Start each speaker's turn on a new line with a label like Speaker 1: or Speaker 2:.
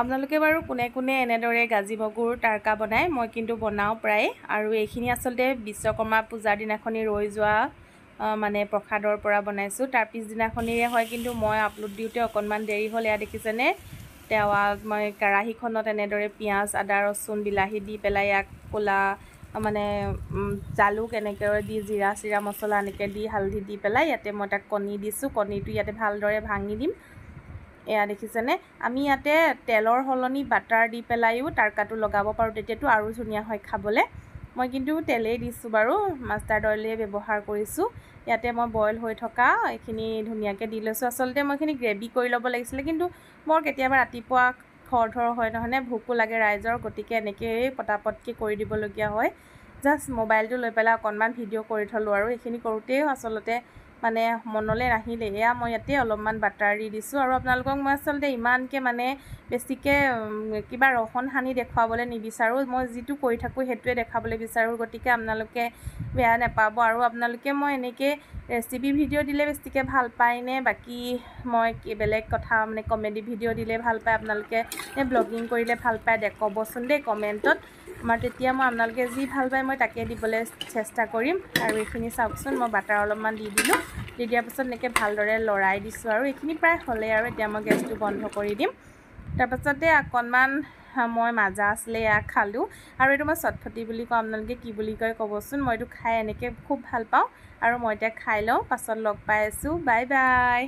Speaker 1: আপোনালোকে বাৰু কোনে কোনে এনেদৰে গাজি মগুৰ তাৰকা বনায়, মই কিন্তু বনাওঁ প্ৰায়। আৰু এইখিনি আচলতে বিশ্বকৰ্মা পূজাৰ দিনাখনি ৰৈ যোৱা মানে প্ৰসাদৰ পৰা বনাইছোঁ। তাৰ পিছদিনাখনিৰে হয়, কিন্তু মই আপলোড দিওঁতে অকণমান দেৰি হ'ল। এয়া দেখিছেনে, তেৱাত মই কেৰাহীখনত এনেদৰে পিঁয়াজ, আদা, ৰচুন, বিলাহী দি পেলাই ইয়াক ক'লা মানে জালুক এনেকৈ দি জিৰা চিৰা মছলা এনেকৈ দি হালধি দি পেলাই ইয়াতে মই তাক কণী দিছোঁ। কণীটো ইয়াতে ভালদৰে ভাঙি দিম। এয়া দেখিছেনে, আমি ইয়াতে তেলৰ সলনি বাটাৰ দি পেলাইও তাৰকাটো লগাব পাৰোঁ, তেতিয়াতো আৰু ধুনীয়া হয় খাবলৈ। মই কিন্তু তেলেই দিছোঁ বাৰু, মাষ্টাৰ্ড অইলেই ব্যৱহাৰ কৰিছোঁ। ইয়াতে মই বইল হৈ থকা এইখিনি ধুনীয়াকৈ দি লৈছোঁ। আচলতে মই এইখিনি গ্ৰেভি কৰি ল'ব লাগিছিলে, কিন্তু মোৰ কেতিয়াবা ৰাতিপুৱা খৰধৰ হয় নহয়নে, ভোকো লাগে ৰাইজৰ, গতিকে এনেকৈয়ে পটাপটকৈ কৰি দিবলগীয়া হয়। জাষ্ট মোবাইলটো লৈ পেলাই অকণমান ভিডিঅ' কৰি থ'লোঁ আৰু এইখিনি কৰোঁতেও আচলতে মানে মনলৈ নাহিলে। এয়া মই ইয়াতে অলপমান বাটাৰ দি দিছোঁ। আৰু আপোনালোকক মই আচলতে ইমানকৈ মানে বেছিকৈ কিবা ৰহন সানি দেখুৱাবলৈ নিবিচাৰোঁ। মই যিটো কৰি থাকোঁ সেইটোৱে দেখাবলৈ বিচাৰোঁ, গতিকে আপোনালোকে বেয়া নাপাব। আৰু আপোনালোকে মই এনেকৈ ৰেচিপি ভিডিঅ' দিলে বেছিকৈ ভাল পায় নে, বাকী মই বেলেগ কথা মানে কমেডি ভিডিঅ' দিলে ভাল পায় আপোনালোকে, নে ব্লগিং কৰিলে ভাল পায়, ক'বচোন দেই কমেণ্টত। তেতিয়া মই আপোনালোকে যি ভাল পায় মই তাকে দিবলৈ চেষ্টা কৰিম। আৰু এইখিনি চাওকচোন, মই বাটাৰ অলপমান দি দিলোঁ। দি দিয়াৰ পাছত এনেকৈ ভালদৰে লৰাই দিছোঁ। আৰু এইখিনি প্ৰায় হ'লেই আৰু এতিয়া মই গেছটো বন্ধ কৰি দিম। তাৰপাছতে অকণমান মই মাজা আছিলে, এয়া খালোঁ। আৰু এইটো মই চটফটি বুলি কওঁ, আপোনালোকে কি বুলি কয় ক'বচোন। মই এইটো খাই এনেকৈ খুব ভাল পাওঁ। আৰু মই এতিয়া খাই লওঁ, পাছত লগ পাই আছোঁ। Bye bye.